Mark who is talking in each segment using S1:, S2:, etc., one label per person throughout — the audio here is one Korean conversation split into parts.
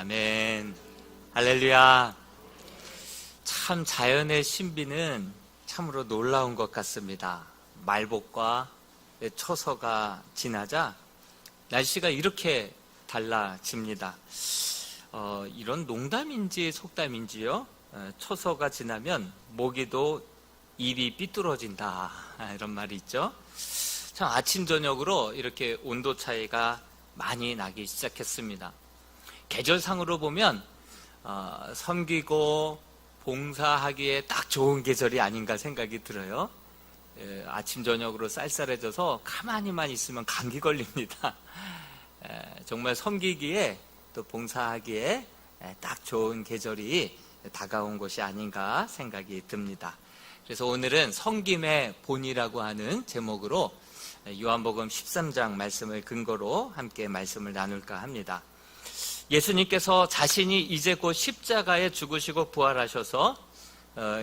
S1: 아멘. 할렐루야. 참 자연의 신비는 참으로 놀라운 것 같습니다. 말복과 초서가 지나자 날씨가 이렇게 달라집니다. 이런 농담인지 속담인지요? 초서가 지나면 모기도 입이 삐뚤어진다, 이런 말이 있죠. 참 아침 저녁으로 이렇게 온도 차이가 많이 나기 시작했습니다. 계절상으로 보면 섬기고 봉사하기에 딱 좋은 계절이 아닌가 생각이 들어요. 아침 저녁으로 쌀쌀해져서 가만히만 있으면 감기 걸립니다. 정말 섬기기에 또 봉사하기에 딱 좋은 계절이 다가온 것이 아닌가 생각이 듭니다. 그래서 오늘은 섬김의 본이라고 하는 제목으로 요한복음 13장 말씀을 근거로 함께 말씀을 나눌까 합니다. 예수님께서 자신이 이제 곧 십자가에 죽으시고 부활하셔서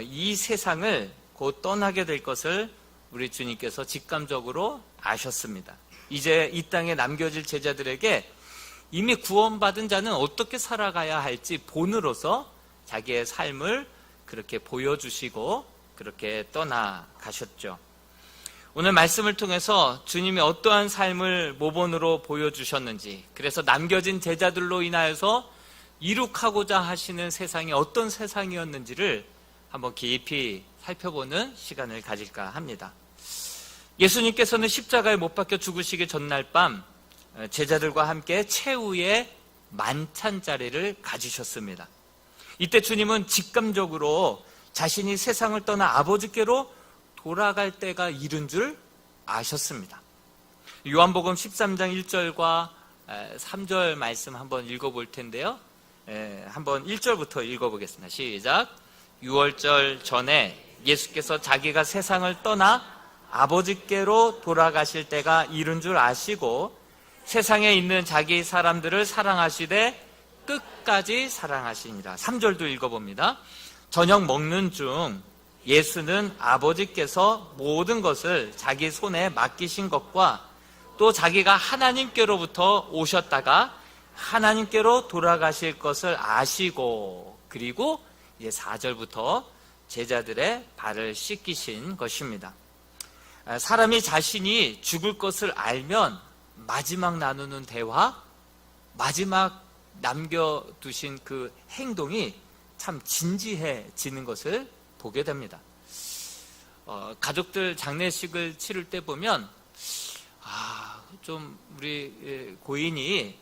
S1: 이 세상을 곧 떠나게 될 것을 우리 주님께서 직감적으로 아셨습니다. 이제 이 땅에 남겨질 제자들에게 이미 구원받은 자는 어떻게 살아가야 할지 본으로서 자기의 삶을 그렇게 보여주시고 그렇게 떠나가셨죠. 오늘 말씀을 통해서 주님이 어떠한 삶을 모본으로 보여주셨는지, 그래서 남겨진 제자들로 인하여서 이룩하고자 하시는 세상이 어떤 세상이었는지를 한번 깊이 살펴보는 시간을 가질까 합니다. 예수님께서는 십자가에 못 박혀 죽으시기 전날 밤 제자들과 함께 최후의 만찬 자리를 가지셨습니다. 이때 주님은 직감적으로 자신이 세상을 떠나 아버지께로 돌아갈 때가 이른 줄 아셨습니다. 요한복음 13장 1절과 3절 말씀 한번 읽어볼 텐데요. 한번 1절부터 읽어보겠습니다. 시작. 6월절 전에 예수께서 자기가 세상을 떠나 아버지께로 돌아가실 때가 이른 줄 아시고 세상에 있는 자기 사람들을 사랑하시되 끝까지 사랑하시니라. 3절도 읽어봅니다. 저녁 먹는 중 예수는 아버지께서 모든 것을 자기 손에 맡기신 것과 또 자기가 하나님께로부터 오셨다가 하나님께로 돌아가실 것을 아시고, 그리고 이제 4절부터 제자들의 발을 씻기신 것입니다. 사람이 자신이 죽을 것을 알면 마지막 나누는 대화, 마지막 남겨두신 그 행동이 참 진지해지는 것을 보게 됩니다. 가족들 장례식을 치를 때 보면 좀 우리 고인이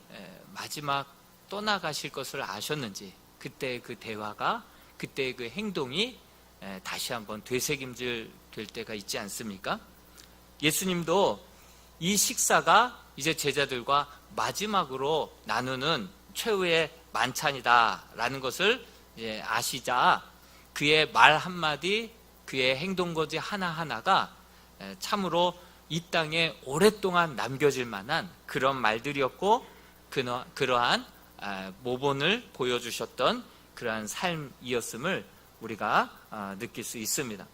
S1: 마지막 떠나가실 것을 아셨는지 그때 그 대화가, 그때 그 행동이 다시 한번 되새김질 될 때가 있지 않습니까? 예수님도 이 식사가 이제 제자들과 마지막으로 나누는 최후의 만찬이다라는 것을 아시자 그의 말 한마디, 그의 행동거지 하나하나가 참으로 이 땅에 오랫동안 남겨질 만한 그런 말들이었고, 그러한 모본을 보여주셨던 그러한 삶이었음을 우리가 느낄 수 있습니다.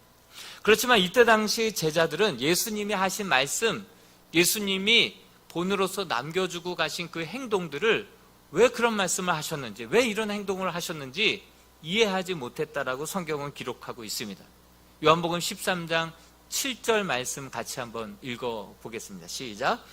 S1: 그렇지만 이때 당시 제자들은 예수님이 하신 말씀, 예수님이 본으로서 남겨주고 가신 그 행동들을 왜 그런 말씀을 하셨는지, 왜 이런 행동을 하셨는지 이해하지 못했다라고 성경은 기록하고 있습니다. 요한복음 13장 7절 말씀 같이 한번 읽어보겠습니다. 시작.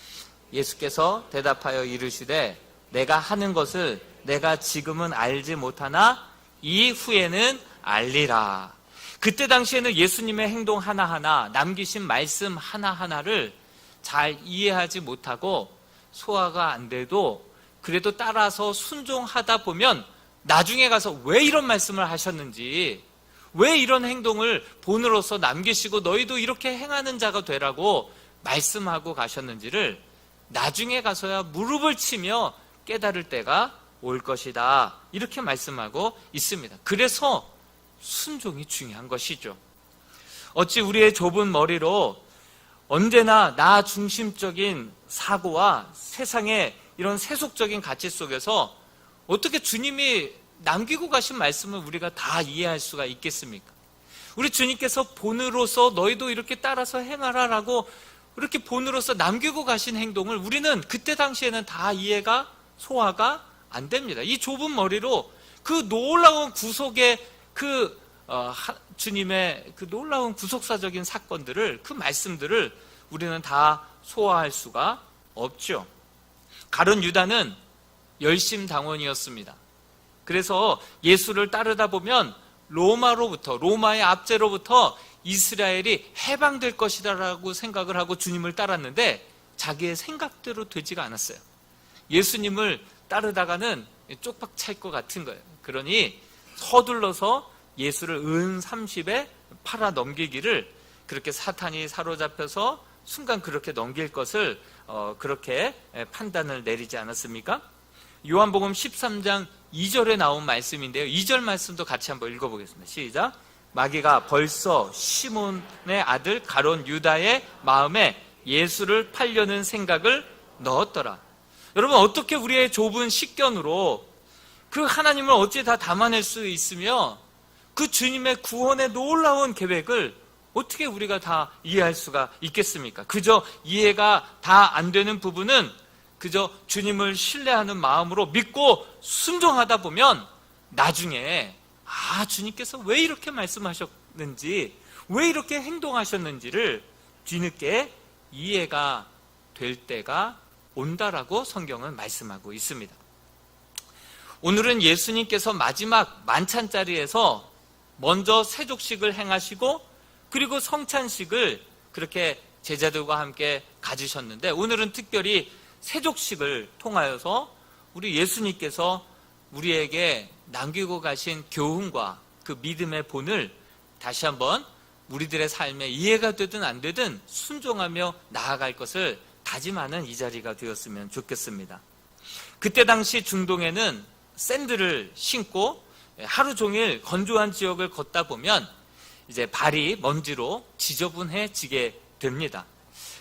S1: 예수께서 대답하여 이르시되 내가 하는 것을 내가 지금은 알지 못하나 이후에는 알리라. 그때 당시에는 예수님의 행동 하나하나, 남기신 말씀 하나하나를 잘 이해하지 못하고 소화가 안 돼도 그래도 따라서 순종하다 보면 나중에 가서 왜 이런 말씀을 하셨는지, 왜 이런 행동을 본으로서 남기시고 너희도 이렇게 행하는 자가 되라고 말씀하고 가셨는지를 나중에 가서야 무릎을 치며 깨달을 때가 올 것이다, 이렇게 말씀하고 있습니다. 그래서 순종이 중요한 것이죠. 어찌 우리의 좁은 머리로 언제나 나 중심적인 사고와 세상의 이런 세속적인 가치 속에서 어떻게 주님이 남기고 가신 말씀을 우리가 다 이해할 수가 있겠습니까? 우리 주님께서 본으로서 너희도 이렇게 따라서 행하라라고 이렇게 본으로서 남기고 가신 행동을 우리는 그때 당시에는 다 이해가, 소화가 안 됩니다. 이 좁은 머리로 그 놀라운 구속의 주님의 그 놀라운 구속사적인 사건들을, 그 말씀들을 우리는 다 소화할 수가 없죠. 가룟 유다는 열심당원이었습니다. 그래서 예수를 따르다 보면 로마의 압제로부터 이스라엘이 해방될 것이다라고 생각을 하고 주님을 따랐는데 자기의 생각대로 되지가 않았어요. 예수님을 따르다가는 쪽박 찰 것 같은 거예요. 그러니 서둘러서 예수를 은 30에 팔아 넘기기를, 그렇게 사탄이 사로잡혀서 순간 그렇게 넘길 것을 그렇게 판단을 내리지 않았습니까? 요한복음 13장 2절에 나온 말씀인데요. 2절 말씀도 같이 한번 읽어보겠습니다. 시작. 마귀가 벌써 시몬의 아들 가룟 유다의 마음에 예수를 팔려는 생각을 넣었더라. 여러분, 어떻게 우리의 좁은 식견으로 그 하나님을 어찌 다 담아낼 수 있으며 그 주님의 구원의 놀라운 계획을 어떻게 우리가 다 이해할 수가 있겠습니까? 그저 이해가 다 안 되는 부분은 그저 주님을 신뢰하는 마음으로 믿고 순종하다 보면 나중에 주님께서 왜 이렇게 말씀하셨는지, 왜 이렇게 행동하셨는지를 뒤늦게 이해가 될 때가 온다라고 성경은 말씀하고 있습니다. 오늘은 예수님께서 마지막 만찬자리에서 먼저 세족식을 행하시고 그리고 성찬식을 그렇게 제자들과 함께 가지셨는데, 오늘은 특별히 세족식을 통하여서 우리 예수님께서 우리에게 남기고 가신 교훈과 그 믿음의 본을 다시 한번 우리들의 삶에 이해가 되든 안 되든 순종하며 나아갈 것을 다짐하는 이 자리가 되었으면 좋겠습니다. 그때 당시 중동에는 샌들을 신고 하루 종일 건조한 지역을 걷다 보면 이제 발이 먼지로 지저분해지게 됩니다.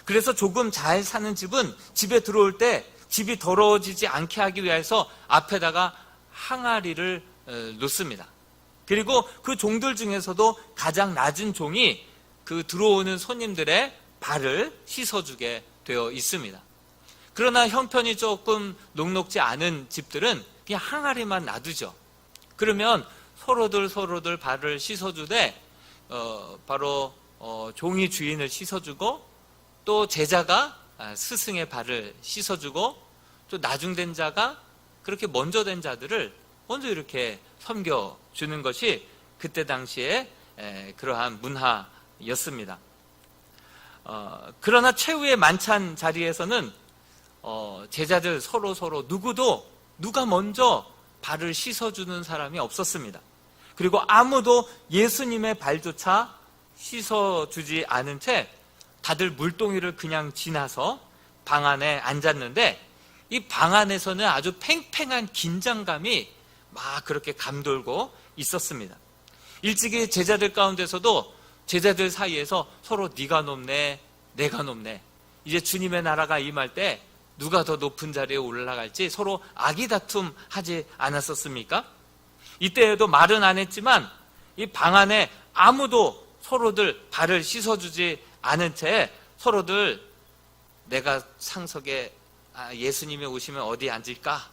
S1: 그래서 조금 잘 사는 집은 집에 들어올 때 집이 더러워지지 않게 하기 위해서 앞에다가 항아리를 놓습니다. 그리고 그 종들 중에서도 가장 낮은 종이 그 들어오는 손님들의 발을 씻어주게 되어 있습니다. 그러나 형편이 조금 녹록지 않은 집들은 그냥 항아리만 놔두죠. 그러면 서로들 발을 씻어주되 바로 종이 주인을 씻어주고 또 제자가 스승의 발을 씻어주고 또 나중된 자가 그렇게 먼저 된 자들을 먼저 이렇게 섬겨주는 것이 그때 당시에 그러한 문화였습니다. 그러나 최후의 만찬 자리에서는 제자들 서로 누구도 누가 먼저 발을 씻어주는 사람이 없었습니다. 그리고 아무도 예수님의 발조차 씻어주지 않은 채 다들 물동이를 그냥 지나서 방 안에 앉았는데, 이 방 안에서는 아주 팽팽한 긴장감이 막 그렇게 감돌고 있었습니다. 일찍이 제자들 가운데서도 제자들 사이에서 서로 네가 높네 내가 높네, 이제 주님의 나라가 임할 때 누가 더 높은 자리에 올라갈지 서로 아기다툼 하지 않았었습니까? 이때에도 말은 안 했지만 이 방 안에 아무도 서로들 발을 씻어주지 않은 채 서로들 내가 상석에 예수님이 오시면 어디 앉을까?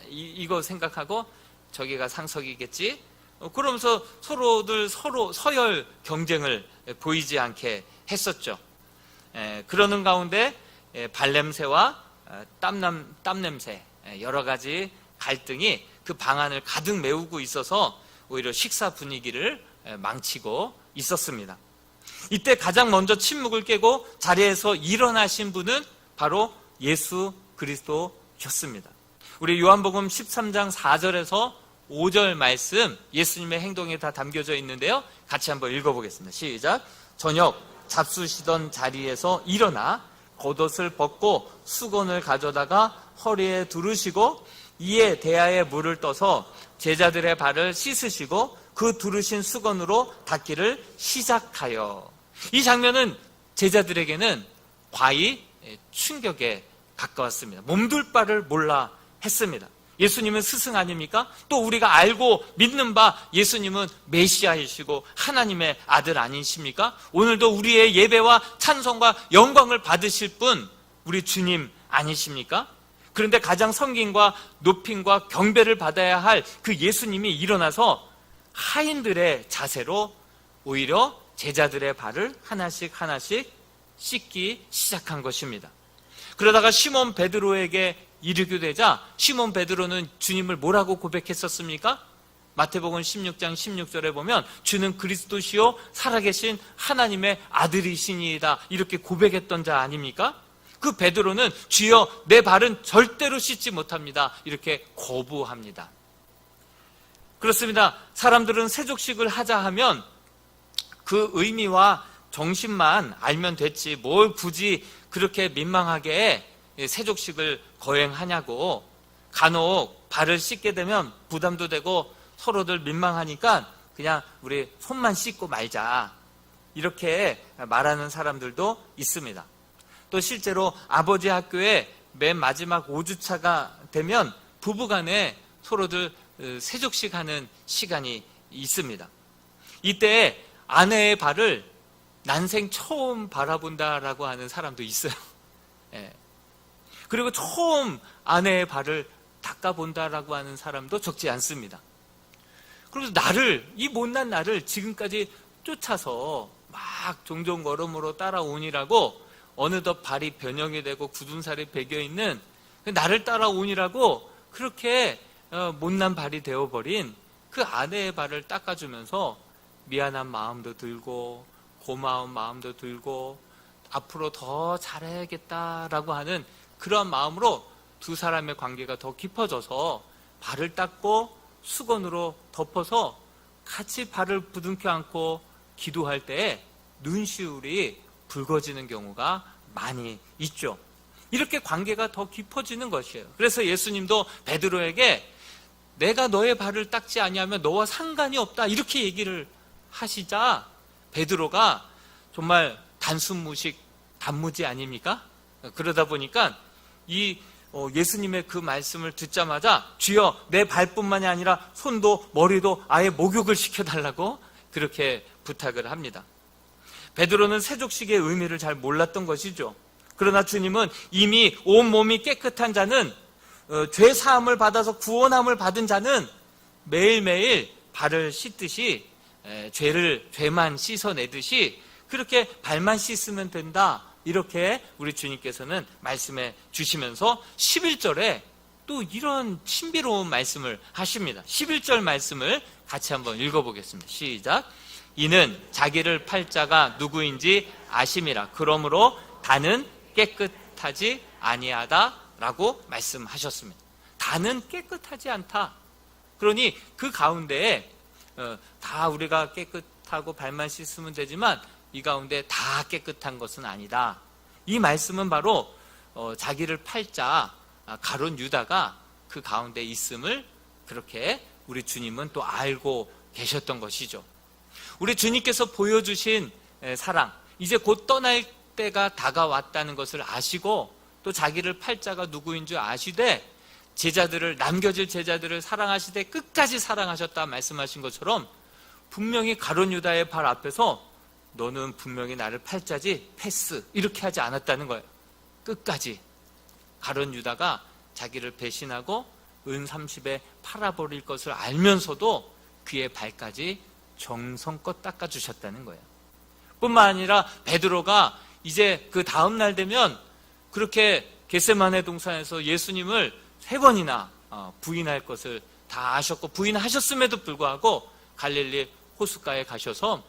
S1: 이거 생각하고 저기가 상석이겠지? 그러면서 서로들 서로 서열 경쟁을 보이지 않게 했었죠. 그러는 가운데 발냄새와 땀냄새, 여러 가지 갈등이 그 방 안을 가득 메우고 있어서 오히려 식사 분위기를 망치고 있었습니다. 이때 가장 먼저 침묵을 깨고 자리에서 일어나신 분은 바로 예수 그리스도셨습니다. 우리 요한복음 13장 4절에서 5절 말씀, 예수님의 행동이 다 담겨져 있는데요. 같이 한번 읽어보겠습니다. 시작. 저녁 잡수시던 자리에서 일어나 겉옷을 벗고 수건을 가져다가 허리에 두르시고 이에 대야에 물을 떠서 제자들의 발을 씻으시고 그 두르신 수건으로 닦기를 시작하여. 이 장면은 제자들에게는 과히 충격에 가까웠습니다. 몸둘 바를 몰라 했습니다. 예수님은 스승 아닙니까? 또 우리가 알고 믿는 바 예수님은 메시아이시고 하나님의 아들 아니십니까? 오늘도 우리의 예배와 찬송과 영광을 받으실 분 우리 주님 아니십니까? 그런데 가장 섬김과 높임과 경배를 받아야 할 그 예수님이 일어나서 하인들의 자세로 오히려 제자들의 발을 하나씩 하나씩 씻기 시작한 것입니다. 그러다가 시몬 베드로에게 이르게 되자 시몬 베드로는 주님을 뭐라고 고백했었습니까? 마태복음 16장 16절에 보면 주는 그리스도시요 살아계신 하나님의 아들이시니이다 이렇게 고백했던 자 아닙니까? 그 베드로는 주여 내 발은 절대로 씻지 못합니다 이렇게 거부합니다. 그렇습니다. 사람들은 세족식을 하자 하면 그 의미와 정신만 알면 됐지 뭘 굳이 그렇게 민망하게 세족식을 거행하냐고. 간혹 발을 씻게 되면 부담도 되고 서로들 민망하니까 그냥 우리 손만 씻고 말자 이렇게 말하는 사람들도 있습니다. 또 실제로 아버지 학교에 맨 마지막 5주차가 되면 부부간에 서로들 세족식 하는 시간이 있습니다. 이때 아내의 발을 난생 처음 바라본다라고 하는 사람도 있어요. 그리고 처음 아내의 발을 닦아본다라고 하는 사람도 적지 않습니다. 그래서 이 못난 나를 지금까지 쫓아서 막 종종 걸음으로 따라오니라고 어느덧 발이 변형이 되고 굳은 살이 배겨있는 나를 따라오니라고 그렇게 못난 발이 되어버린 그 아내의 발을 닦아주면서 미안한 마음도 들고 고마운 마음도 들고 앞으로 더 잘해야겠다라고 하는 그런 마음으로 두 사람의 관계가 더 깊어져서 발을 닦고 수건으로 덮어서 같이 발을 부둥켜 안고 기도할 때에 눈시울이 붉어지는 경우가 많이 있죠. 이렇게 관계가 더 깊어지는 것이에요. 그래서 예수님도 베드로에게 내가 너의 발을 닦지 아니하면 너와 상관이 없다 이렇게 얘기를 하시자 베드로가 정말 단순무식 단무지 아닙니까? 그러다 보니까 이 예수님의 그 말씀을 듣자마자 주여 내 발뿐만이 아니라 손도 머리도 아예 목욕을 시켜달라고 그렇게 부탁을 합니다. 베드로는 세족식의 의미를 잘 몰랐던 것이죠. 그러나 주님은 이미 온몸이 깨끗한 자는 죄 사함을 받아서 구원함을 받은 자는 매일매일 발을 씻듯이 죄만 씻어내듯이 그렇게 발만 씻으면 된다 이렇게 우리 주님께서는 말씀해 주시면서 11절에 또 이런 신비로운 말씀을 하십니다. 11절 말씀을 같이 한번 읽어보겠습니다. 시작. 이는 자기를 팔 자가 누구인지 아심이라. 그러므로 다는 깨끗하지 아니하다라고 말씀하셨습니다. 다는 깨끗하지 않다. 그러니 그 가운데에 다 우리가 깨끗하고 발만 씻으면 되지만 이 가운데 다 깨끗한 것은 아니다. 이 말씀은 바로 자기를 팔자 가룟 유다가 그 가운데 있음을 그렇게 우리 주님은 또 알고 계셨던 것이죠. 우리 주님께서 보여주신 사랑, 이제 곧 떠날 때가 다가왔다는 것을 아시고 또 자기를 팔 자가 누구인 줄 아시되 남겨질 제자들을 사랑하시되 끝까지 사랑하셨다 말씀하신 것처럼 분명히 가룟 유다의 발 앞에서 너는 분명히 나를 팔 자지 패스 이렇게 하지 않았다는 거예요. 끝까지 가룟 유다가 자기를 배신하고 은 30에 팔아버릴 것을 알면서도 그의 발까지 정성껏 닦아주셨다는 거예요. 뿐만 아니라 베드로가 이제 그 다음 날 되면 그렇게 겟세마네 동산에서 예수님을 3번이나 부인할 것을 다 아셨고 부인하셨음에도 불구하고 갈릴리 호숫가에 가셔서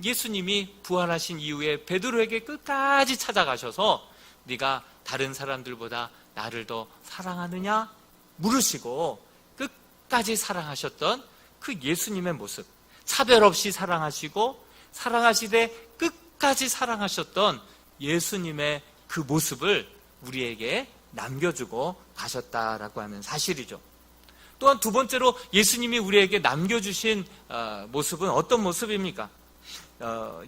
S1: 예수님이 부활하신 이후에 베드로에게 끝까지 찾아가셔서 네가 다른 사람들보다 나를 더 사랑하느냐 물으시고 끝까지 사랑하셨던 그 예수님의 모습, 차별 없이 사랑하시고 사랑하시되 끝까지 사랑하셨던 예수님의 그 모습을 우리에게 남겨주고 가셨다라고 하는 사실이죠. 또한 두 번째로 예수님이 우리에게 남겨주신 모습은 어떤 모습입니까?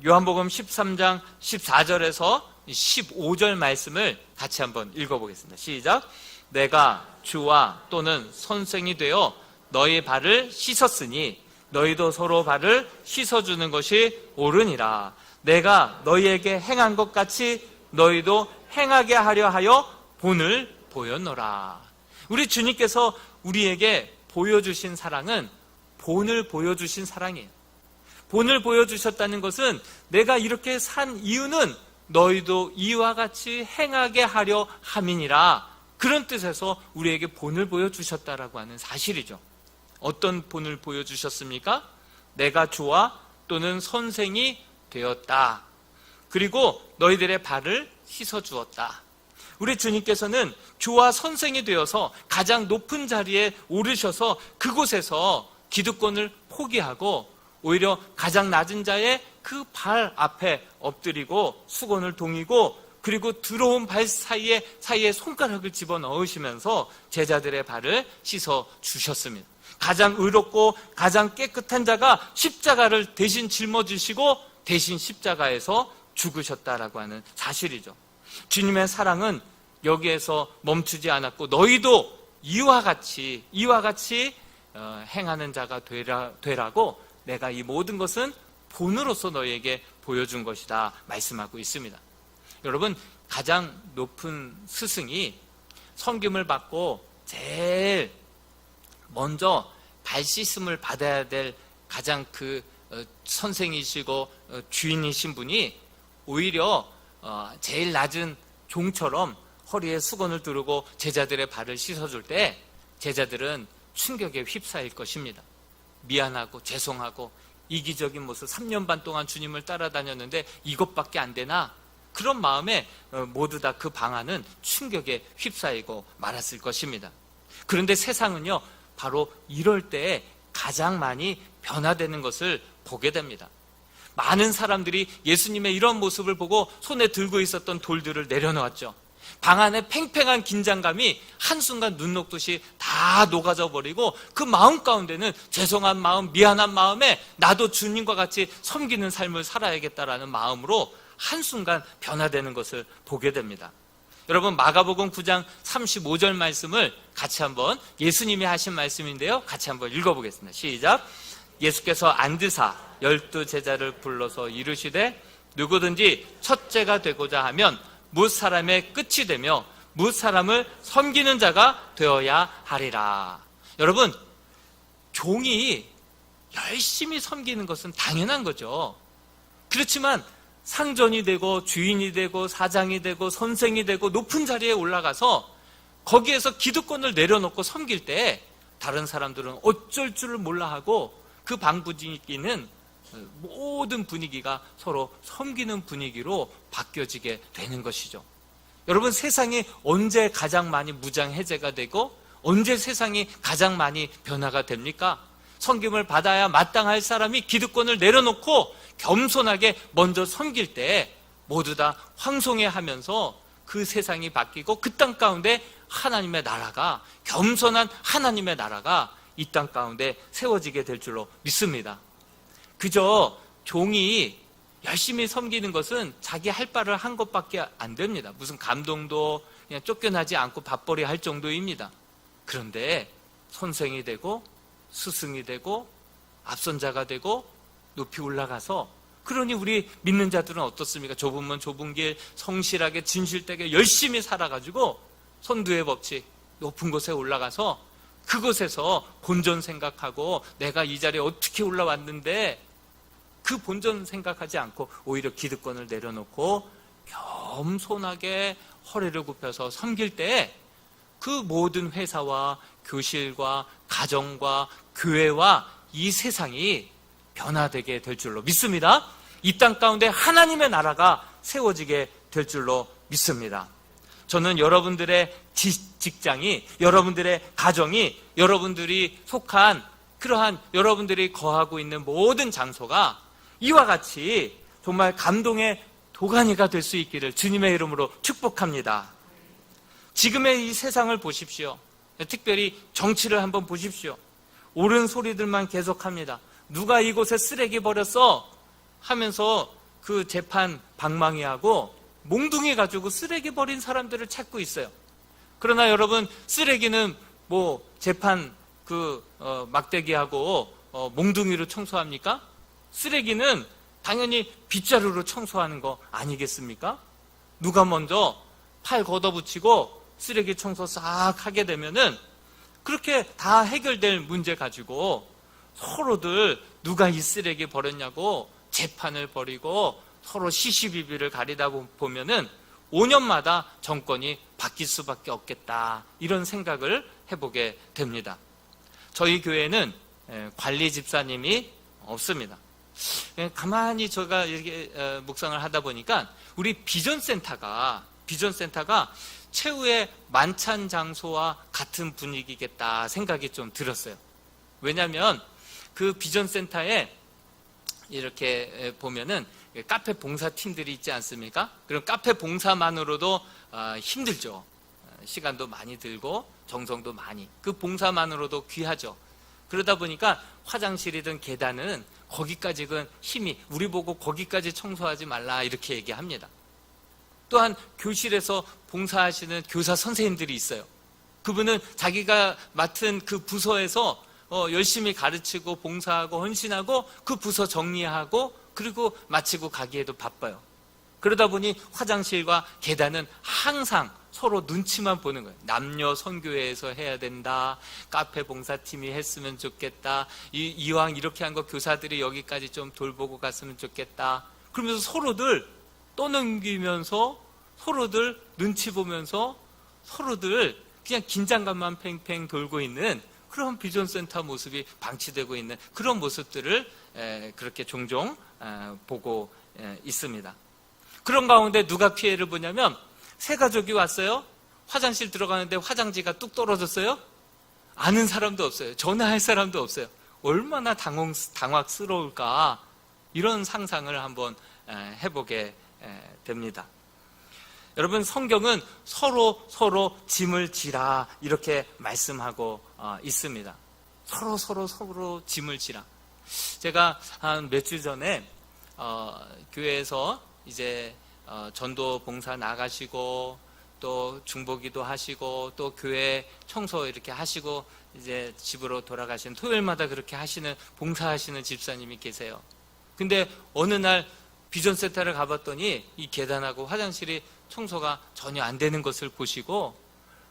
S1: 요한복음 13장 14절에서 15절 말씀을 같이 한번 읽어보겠습니다. 시작. 내가 주와 또는 선생이 되어 너희 발을 씻었으니 너희도 서로 발을 씻어주는 것이 옳으니라. 내가 너희에게 행한 것 같이 너희도 행하게 하려 하여 본을 보였노라. 우리 주님께서 우리에게 보여주신 사랑은 본을 보여주신 사랑이에요. 본을 보여주셨다는 것은 내가 이렇게 산 이유는 너희도 이와 같이 행하게 하려 함이니라. 그런 뜻에서 우리에게 본을 보여주셨다라고 하는 사실이죠. 어떤 본을 보여주셨습니까? 내가 주와 또는 선생이 되었다. 그리고 너희들의 발을 씻어주었다. 우리 주님께서는 주와 선생이 되어서 가장 높은 자리에 오르셔서 그곳에서 기득권을 포기하고 오히려 가장 낮은 자의 그 발 앞에 엎드리고 수건을 동이고 그리고 들어온 발 사이에 손가락을 집어넣으시면서 제자들의 발을 씻어 주셨습니다. 가장 의롭고 가장 깨끗한 자가 십자가를 대신 짊어지시고 대신 십자가에서 죽으셨다라고 하는 사실이죠. 주님의 사랑은 여기에서 멈추지 않았고 너희도 이와 같이 행하는 자가 되라고 내가 이 모든 것은 본으로서 너희에게 보여준 것이다 말씀하고 있습니다. 여러분, 가장 높은 스승이 섬김을 받고 제일 먼저 발 씻음을 받아야 될 가장 선생이시고 주인이신 분이 오히려 제일 낮은 종처럼 허리에 수건을 두르고 제자들의 발을 씻어줄 때 제자들은 충격에 휩싸일 것입니다. 미안하고 죄송하고 이기적인 모습, 3년 반 동안 주님을 따라다녔는데 이것밖에 안 되나? 그런 마음에 모두 다 그 방안은 충격에 휩싸이고 말았을 것입니다. 그런데 세상은요, 바로 이럴 때 가장 많이 변화되는 것을 보게 됩니다. 많은 사람들이 예수님의 이런 모습을 보고 손에 들고 있었던 돌들을 내려놓았죠. 방 안에 팽팽한 긴장감이 한순간 눈 녹듯이 다 녹아져 버리고 그 마음 가운데는 죄송한 마음, 미안한 마음에 나도 주님과 같이 섬기는 삶을 살아야겠다라는 마음으로 한순간 변화되는 것을 보게 됩니다. 여러분, 마가복음 9장 35절 말씀을 같이 한번, 예수님이 하신 말씀인데요, 같이 한번 읽어보겠습니다. 시작. 예수께서 앉으사 12 제자를 불러서 이르시되 누구든지 첫째가 되고자 하면 뭇 사람의 끝이 되며 뭇 사람을 섬기는 자가 되어야 하리라. 여러분, 종이 열심히 섬기는 것은 당연한 거죠. 그렇지만 상전이 되고 주인이 되고 사장이 되고 선생이 되고 높은 자리에 올라가서 거기에서 기득권을 내려놓고 섬길 때 다른 사람들은 어쩔 줄을 몰라 하고 그 방 분위기는 모든 분위기가 서로 섬기는 분위기로 바뀌어지게 되는 것이죠. 여러분, 세상이 언제 가장 많이 무장해제가 되고 언제 세상이 가장 많이 변화가 됩니까? 섬김을 받아야 마땅할 사람이 기득권을 내려놓고 겸손하게 먼저 섬길 때 모두 다 황송해하면서 그 세상이 바뀌고 그 땅 가운데 하나님의 나라가, 겸손한 하나님의 나라가 이 땅 가운데 세워지게 될 줄로 믿습니다. 그저 종이 열심히 섬기는 것은 자기 할 바를 한 것밖에 안 됩니다. 무슨 감동도 그냥 쫓겨나지 않고 밥벌이 할 정도입니다. 그런데 선생이 되고 스승이 되고 앞선 자가 되고 높이 올라가서, 그러니 우리 믿는 자들은 어떻습니까? 좁으면 좁은 길 성실하게 진실되게 열심히 살아가지고 선두의 법칙 높은 곳에 올라가서 그곳에서 본전 생각하고 내가 이 자리에 어떻게 올라왔는데 그 본전 생각하지 않고 오히려 기득권을 내려놓고 겸손하게 허리를 굽혀서 섬길 때 그 모든 회사와 교실과 가정과 교회와 이 세상이 변화되게 될 줄로 믿습니다. 이 땅 가운데 하나님의 나라가 세워지게 될 줄로 믿습니다. 저는 여러분들의 직장이, 여러분들의 가정이, 여러분들이 속한 그러한 여러분들이 거하고 있는 모든 장소가 이와 같이 정말 감동의 도가니가 될 수 있기를 주님의 이름으로 축복합니다. 지금의 이 세상을 보십시오. 특별히 정치를 한번 보십시오. 옳은 소리들만 계속합니다. 누가 이곳에 쓰레기 버렸어? 하면서 그 재판 방망이하고 몽둥이 가지고 쓰레기 버린 사람들을 찾고 있어요. 그러나 여러분, 쓰레기는 뭐 재판 막대기하고 몽둥이로 청소합니까? 쓰레기는 당연히 빗자루로 청소하는 거 아니겠습니까? 누가 먼저 팔 걷어붙이고 쓰레기 청소 싹 하게 되면은 그렇게 다 해결될 문제 가지고 서로들 누가 이 쓰레기 버렸냐고 재판을 벌이고 서로 시시비비를 가리다 보면은 5년마다 정권이 바뀔 수밖에 없겠다, 이런 생각을 해보게 됩니다. 저희 교회는 관리 집사님이 없습니다. 가만히 제가 이렇게 묵상을 하다 보니까 우리 비전센터가 최후의 만찬 장소와 같은 분위기겠다 생각이 좀 들었어요. 왜냐하면 그 비전센터에 이렇게 보면은 카페 봉사팀들이 있지 않습니까? 그럼 카페 봉사만으로도 힘들죠. 시간도 많이 들고 정성도 많이. 그 봉사만으로도 귀하죠. 그러다 보니까 화장실이든 계단은 거기까지는 힘이, 우리 보고 거기까지 청소하지 말라 이렇게 얘기합니다. 또한 교실에서 봉사하시는 교사 선생님들이 있어요. 그분은 자기가 맡은 그 부서에서 열심히 가르치고 봉사하고 헌신하고 그 부서 정리하고 그리고 마치고 가기에도 바빠요. 그러다 보니 화장실과 계단은 항상 서로 눈치만 보는 거예요. 남녀 선교회에서 해야 된다, 카페 봉사팀이 했으면 좋겠다, 이왕 이렇게 한 거 교사들이 여기까지 좀 돌보고 갔으면 좋겠다, 그러면서 서로들 떠넘기면서 서로들 눈치 보면서 서로들 그냥 긴장감만 팽팽 돌고 있는 그런 비전센터 모습이 방치되고 있는 그런 모습들을 그렇게 종종 보고 있습니다. 그런 가운데 누가 피해를 보냐면, 새 가족이 왔어요. 화장실 들어가는데 화장지가 뚝 떨어졌어요. 아는 사람도 없어요. 전화할 사람도 없어요. 얼마나 당황스러울까, 이런 상상을 한번 해보게 됩니다. 여러분, 성경은 서로 짐을 지라 이렇게 말씀하고 있습니다. 서로 짐을 지라. 제가 한 몇 주 전에 교회에서 이제 전도 봉사 나가시고 또 중보기도 하시고 또 교회 청소 이렇게 하시고 이제 집으로 돌아가시는, 토요일마다 그렇게 하시는, 봉사하시는 집사님이 계세요. 근데 어느 날 비전센터를 가봤더니 이 계단하고 화장실이 청소가 전혀 안 되는 것을 보시고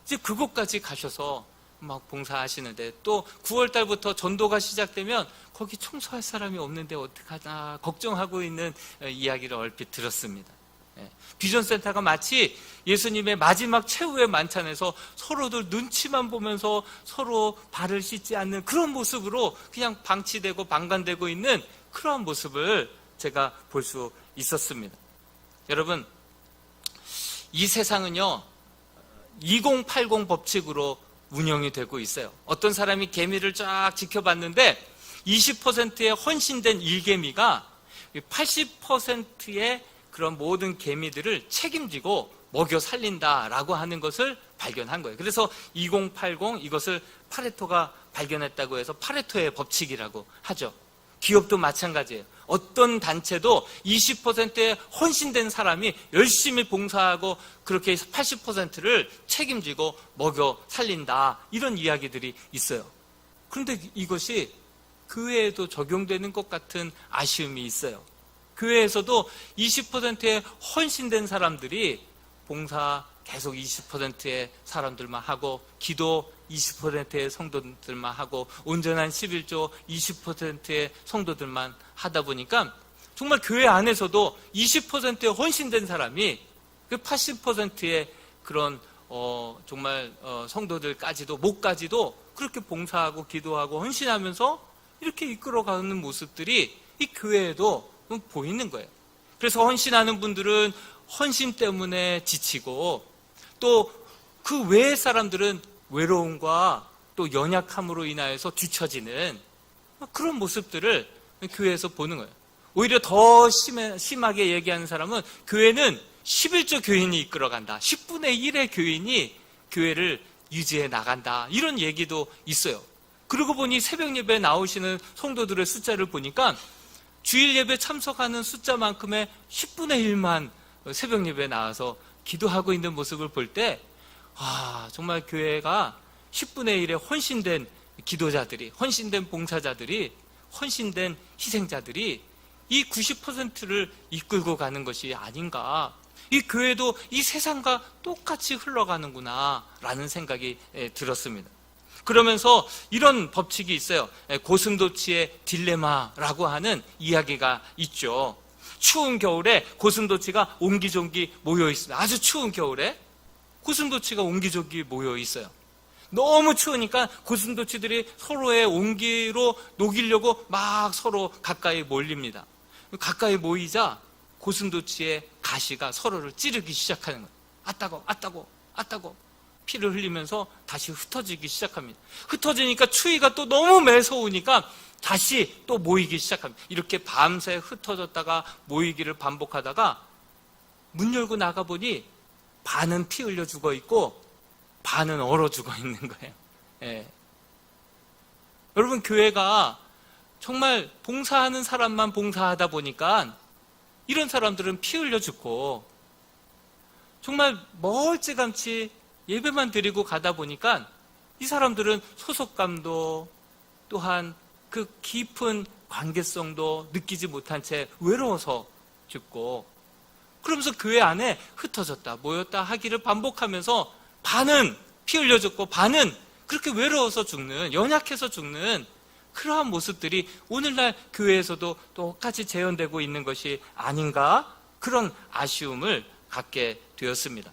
S1: 이제 그곳까지 가셔서 막 봉사하시는데, 또 9월 달부터 전도가 시작되면 거기 청소할 사람이 없는데 어떡하나 걱정하고 있는 이야기를 얼핏 들었습니다. 비전센터가 마치 예수님의 마지막 최후의 만찬에서 서로들 눈치만 보면서 서로 발을 씻지 않는 그런 모습으로 그냥 방치되고 방관되고 있는 그런 모습을 제가 볼 수 있었습니다. 여러분, 이 세상은요 2080 법칙으로 운영이 되고 있어요. 어떤 사람이 개미를 쫙 지켜봤는데 20%의 헌신된 일개미가 80%의 그런 모든 개미들을 책임지고 먹여 살린다라고 하는 것을 발견한 거예요. 그래서 2080, 이것을 파레토가 발견했다고 해서 파레토의 법칙이라고 하죠. 기업도 마찬가지예요. 어떤 단체도 20%의 헌신된 사람이 열심히 봉사하고 그렇게 해서 80%를 책임지고 먹여 살린다, 이런 이야기들이 있어요. 그런데 이것이 교회에도 적용되는 것 같은 아쉬움이 있어요. 교회에서도 20%의 헌신된 사람들이 봉사 계속 20%의 사람들만 하고, 기도 20%의 성도들만 하고, 온전한 11조 20%의 성도들만 하다 보니까 정말 교회 안에서도 20%의 헌신된 사람이 그 80%의 그런 정말 성도들까지도 목까지도 그렇게 봉사하고 기도하고 헌신하면서 이렇게 이끌어가는 모습들이 이 교회에도 보이는 거예요. 그래서 헌신하는 분들은 헌신 때문에 지치고, 또 그 외의 사람들은 외로움과 또 연약함으로 인하여서 뒤처지는 그런 모습들을 교회에서 보는 거예요. 오히려 더 심하게 얘기하는 사람은 교회는 11조 교인이 이끌어간다, 10분의 1의 교인이 교회를 유지해 나간다, 이런 얘기도 있어요. 그러고 보니 새벽 예배에 나오시는 성도들의 숫자를 보니까 주일 예배 참석하는 숫자만큼의 10분의 1만 새벽 예배에 나와서 기도하고 있는 모습을 볼 때, 정말 교회가 10분의 1의 헌신된 기도자들이, 헌신된 봉사자들이, 헌신된 희생자들이 이 90%를 이끌고 가는 것이 아닌가. 이 교회도 이 세상과 똑같이 흘러가는구나 라는 생각이 들었습니다. 그러면서 이런 법칙이 있어요. 고슴도치의 딜레마라고 하는 이야기가 있죠. 추운 겨울에 고슴도치가 옹기종기 모여 있습니다. 아주 추운 겨울에 고슴도치가 옹기종기 모여 있어요. 너무 추우니까 고슴도치들이 서로의 온기로 녹이려고 막 서로 가까이 몰립니다. 가까이 모이자 고슴도치의 가시가 서로를 찌르기 시작하는 거예요. 아따고 아따고 아따고 피를 흘리면서 다시 흩어지기 시작합니다. 흩어지니까 추위가 또 너무 매서우니까 다시 또 모이기 시작합니다. 이렇게 밤새 흩어졌다가 모이기를 반복하다가 문 열고 나가보니 반은 피 흘려 죽어 있고 반은 얼어 죽어 있는 거예요. 예. 여러분, 교회가 정말 봉사하는 사람만 봉사하다 보니까 이런 사람들은 피 흘려 죽고, 정말 멀찌감치 예배만 드리고 가다 보니까 이 사람들은 소속감도 또한 그 깊은 관계성도 느끼지 못한 채 외로워서 죽고, 그러면서 교회 안에 흩어졌다 모였다 하기를 반복하면서 반은 피 흘려 죽고 반은 그렇게 외로워서 죽는, 연약해서 죽는 그러한 모습들이 오늘날 교회에서도 똑같이 재현되고 있는 것이 아닌가, 그런 아쉬움을 갖게 되었습니다.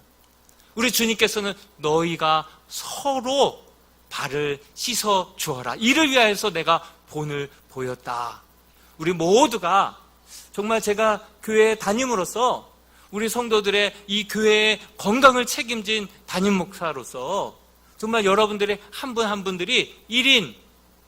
S1: 우리 주님께서는 너희가 서로 발을 씻어 주어라, 이를 위하여서 내가 본을 보였다. 우리 모두가 정말 제가 교회에 담임으로써 우리 성도들의 이 교회의 건강을 책임진 담임 목사로서 정말 여러분들의 한 분 한 분들이 1인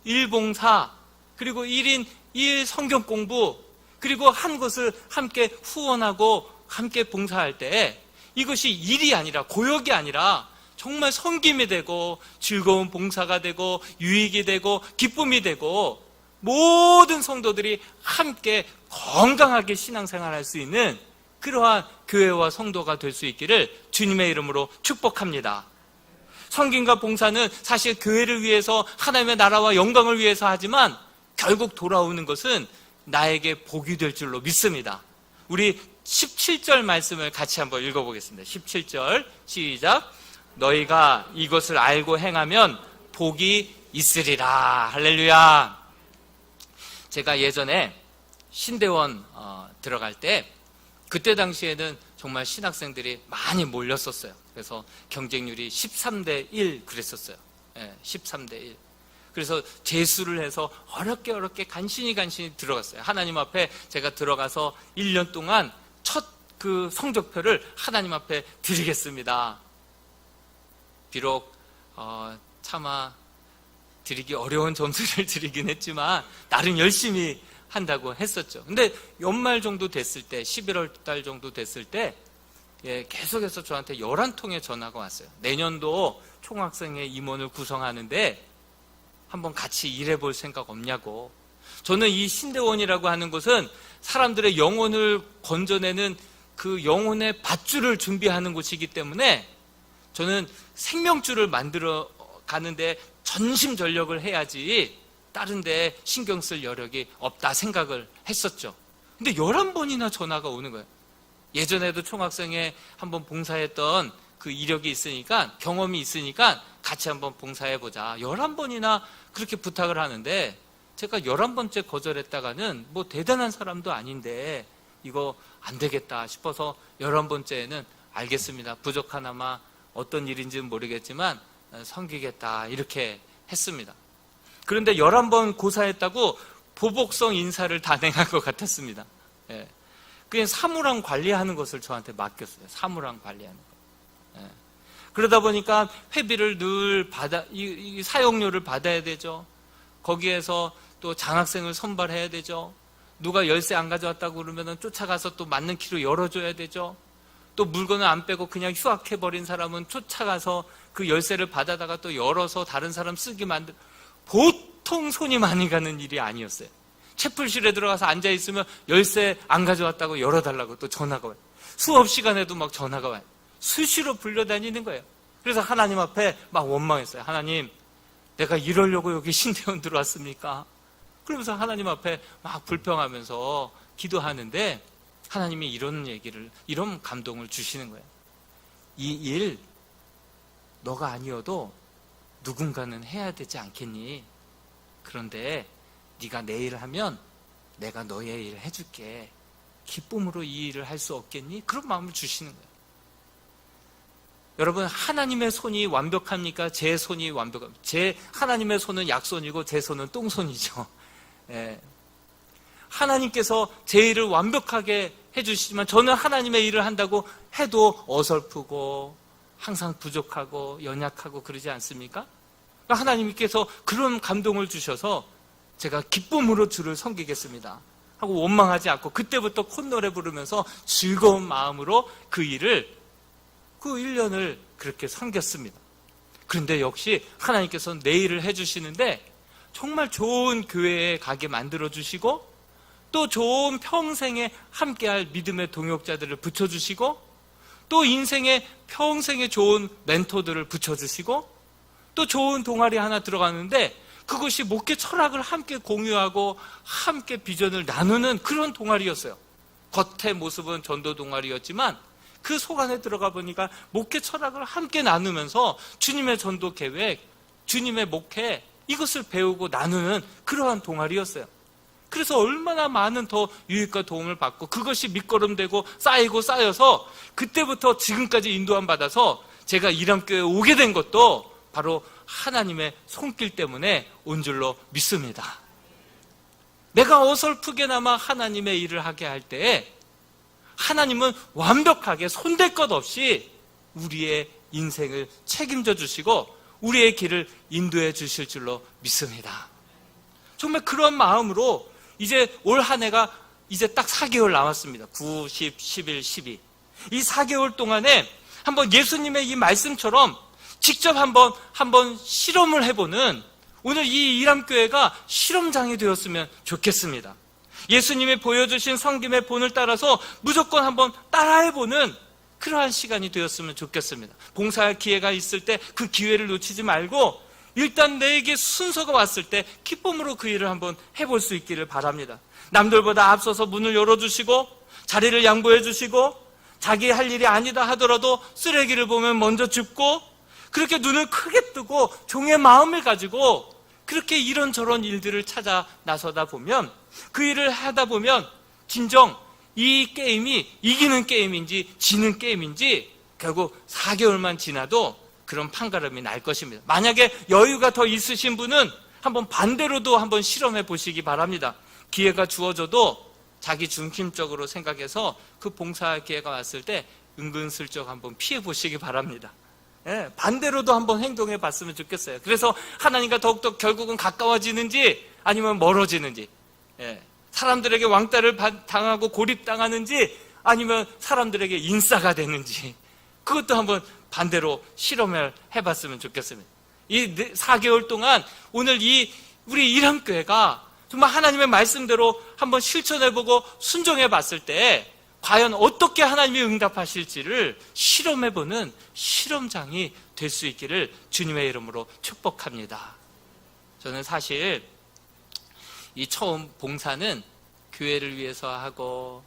S1: 1봉사, 그리고 1인 1 성경 공부, 그리고 한 것을 함께 후원하고 함께 봉사할 때 이것이 일이 아니라, 고역이 아니라 정말 섬김이 되고 즐거운 봉사가 되고 유익이 되고 기쁨이 되고 모든 성도들이 함께 건강하게 신앙생활할 수 있는 그러한 교회와 성도가 될 수 있기를 주님의 이름으로 축복합니다. 섬김과 봉사는 사실 교회를 위해서, 하나님의 나라와 영광을 위해서 하지만 결국 돌아오는 것은 나에게 복이 될 줄로 믿습니다. 우리 17절 말씀을 같이 한번 읽어보겠습니다. 17절 시작. 너희가 이것을 알고 행하면 복이 있으리라. 할렐루야. 제가 예전에 신대원 들어갈 때, 그때 당시에는 정말 신학생들이 많이 몰렸었어요. 그래서 경쟁률이 13대 1 그랬었어요. 13대 1. 그래서 재수를 해서 어렵게 간신히 들어갔어요. 하나님 앞에 제가 들어가서 1년 동안 첫 그 성적표를 하나님 앞에 드리겠습니다. 비록 차마 드리기 어려운 점수를 드리긴 했지만 나름 열심히 한다고 했었죠. 근데 연말 정도 됐을 때, 11월 달 정도 됐을 때 계속해서 저한테 11통의 전화가 왔어요. 내년도 총학생회 임원을 구성하는데 한번 같이 일해볼 생각 없냐고. 저는 이 신대원이라고 하는 것은 사람들의 영혼을 건져내는 그 영혼의 밧줄을 준비하는 곳이기 때문에 저는 생명줄을 만들어 가는데 전심전력을 해야지 다른 데 신경 쓸 여력이 없다 생각을 했었죠. 근데 11번이나 전화가 오는 거예요. 예전에도 총학생회 한번 봉사했던 그 이력이 있으니까, 경험이 있으니까 같이 한번 봉사해보자. 11번이나 그렇게 부탁을 하는데 제가 11번째 거절했다가는 뭐 대단한 사람도 아닌데 이거 안 되겠다 싶어서 11번째에는 알겠습니다. 부족하나마 어떤 일인지는 모르겠지만 섬기겠다, 이렇게 했습니다. 그런데 11번 고사했다고 보복성 인사를 단행한 것 같았습니다. 그냥 사무랑 관리하는 것을 저한테 맡겼어요. 사무랑 관리하는 거. 그러다 보니까 회비를 늘 이 사용료를 받아야 되죠. 거기에서 또 장학생을 선발해야 되죠. 누가 열쇠 안 가져왔다고 그러면 쫓아가서 또 맞는 키로 열어줘야 되죠. 또 물건을 안 빼고 그냥 휴학해버린 사람은 쫓아가서 그 열쇠를 받아다가 또 열어서 다른 사람 쓰게 만들, 보통 손이 많이 가는 일이 아니었어요. 채플실에 들어가서 앉아있으면 열쇠 안 가져왔다고 열어달라고 또 전화가 와요. 수업 시간에도 막 전화가 와요. 수시로 불려다니는 거예요. 그래서 하나님 앞에 막 원망했어요. 하나님, 내가 이러려고 여기 신대원 들어왔습니까? 그러면서 하나님 앞에 막 불평하면서 기도하는데 하나님이 이런 감동을 주시는 거예요. 이 일 너가 아니어도 누군가는 해야 되지 않겠니? 그런데 네가 내 일을 하면 내가 너의 일을 해줄게. 기쁨으로 이 일을 할 수 없겠니? 그런 마음을 주시는 거예요. 여러분, 하나님의 손이 완벽합니까? 제 손이 완벽합니까? 하나님의 손은 약손이고 제 손은 똥손이죠. 예. 하나님께서 제 일을 완벽하게 해주시지만 저는 하나님의 일을 한다고 해도 어설프고 항상 부족하고 연약하고 그러지 않습니까? 그러니까 하나님께서 그런 감동을 주셔서 제가 기쁨으로 주를 섬기겠습니다 하고 원망하지 않고 그때부터 콧노래 부르면서 즐거운 마음으로 그 1년을 그렇게 섬겼습니다. 그런데 역시 하나님께서는 내 일을 해주시는데 정말 좋은 교회에 가게 만들어주시고 또 좋은 평생에 함께할 믿음의 동역자들을 붙여주시고 또 인생에 평생에 좋은 멘토들을 붙여주시고 또 좋은 동아리 하나 들어가는데 그것이 목회 철학을 함께 공유하고 함께 비전을 나누는 그런 동아리였어요. 겉의 모습은 전도 동아리였지만 그 속 안에 들어가 보니까 목회 철학을 함께 나누면서 주님의 전도 계획, 주님의 목회 이것을 배우고 나누는 그러한 동아리였어요. 그래서 얼마나 많은 더 유익과 도움을 받고 그것이 밑거름되고 쌓이고 쌓여서 그때부터 지금까지 인도함 받아서 제가 이람교회에 오게 된 것도 바로 하나님의 손길 때문에 온 줄로 믿습니다. 내가 어설프게나마 하나님의 일을 하게 할 때에 하나님은 완벽하게 손댈 것 없이 우리의 인생을 책임져 주시고 우리의 길을 인도해 주실 줄로 믿습니다. 정말 그런 마음으로 이제 올 한 해가 이제 딱 4개월 남았습니다. 9, 10, 11, 12. 이 4개월 동안에 한번 예수님의 이 말씀처럼 직접 한번 실험을 해보는 오늘 이 이람교회가 실험장이 되었으면 좋겠습니다. 예수님이 보여주신 섬김의 본을 따라서 무조건 한번 따라해보는 그러한 시간이 되었으면 좋겠습니다. 봉사할 기회가 있을 때 그 기회를 놓치지 말고 일단 내게 순서가 왔을 때 기쁨으로 그 일을 한번 해볼 수 있기를 바랍니다. 남들보다 앞서서 문을 열어주시고 자리를 양보해 주시고 자기 할 일이 아니다 하더라도 쓰레기를 보면 먼저 줍고 그렇게 눈을 크게 뜨고 종의 마음을 가지고 그렇게 이런저런 일들을 찾아 나서다 보면 그 일을 하다 보면 진정 이 게임이 이기는 게임인지 지는 게임인지 결국 4개월만 지나도 그런 판가름이 날 것입니다. 만약에 여유가 더 있으신 분은 한번 반대로도 한번 실험해 보시기 바랍니다. 기회가 주어져도 자기 중심적으로 생각해서 그 봉사 기회가 왔을 때 은근슬쩍 한번 피해 보시기 바랍니다. 예, 반대로도 한번 행동해 봤으면 좋겠어요. 그래서 하나님과 더욱더 결국은 가까워지는지 아니면 멀어지는지, 예, 사람들에게 왕따를 당하고 고립당하는지 아니면 사람들에게 인싸가 되는지 그것도 한번 반대로 실험을 해봤으면 좋겠습니다. 이 4개월 동안 오늘 우리 이람교회가 정말 하나님의 말씀대로 한번 실천해보고 순종해봤을 때 과연 어떻게 하나님이 응답하실지를 실험해보는 실험장이 될 수 있기를 주님의 이름으로 축복합니다. 저는 사실 이 처음 봉사는 교회를 위해서 하고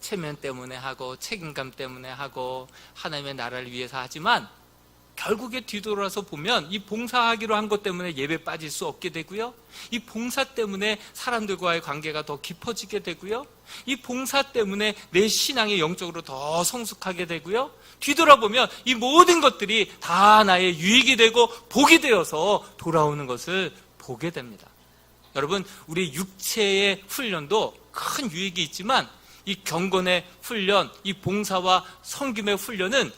S1: 체면 때문에 하고 책임감 때문에 하고 하나님의 나라를 위해서 하지만 결국에 뒤돌아서 보면 이 봉사하기로 한 것 때문에 예배 빠질 수 없게 되고요. 이 봉사 때문에 사람들과의 관계가 더 깊어지게 되고요. 이 봉사 때문에 내 신앙이 영적으로 더 성숙하게 되고요. 뒤돌아보면 이 모든 것들이 다 나의 유익이 되고 복이 되어서 돌아오는 것을 보게 됩니다. 여러분, 우리 육체의 훈련도 큰 유익이 있지만 이 경건의 훈련, 이 봉사와 섬김의 훈련은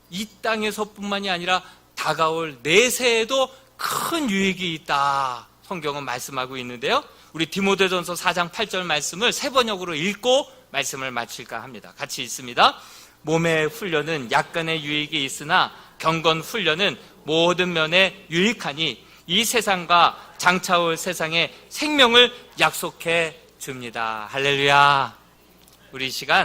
S1: 이 땅에서뿐만이 아니라 다가올 내세에도 큰 유익이 있다. 성경은 말씀하고 있는데요. 우리 디모데전서 4장 8절 말씀을 세 번역으로 읽고 말씀을 마칠까 합니다. 같이 읽습니다. 몸의 훈련은 약간의 유익이 있으나 경건 훈련은 모든 면에 유익하니 이 세상과 장차올 세상에 생명을 약속해 줍니다. 할렐루야. 우리 이 시간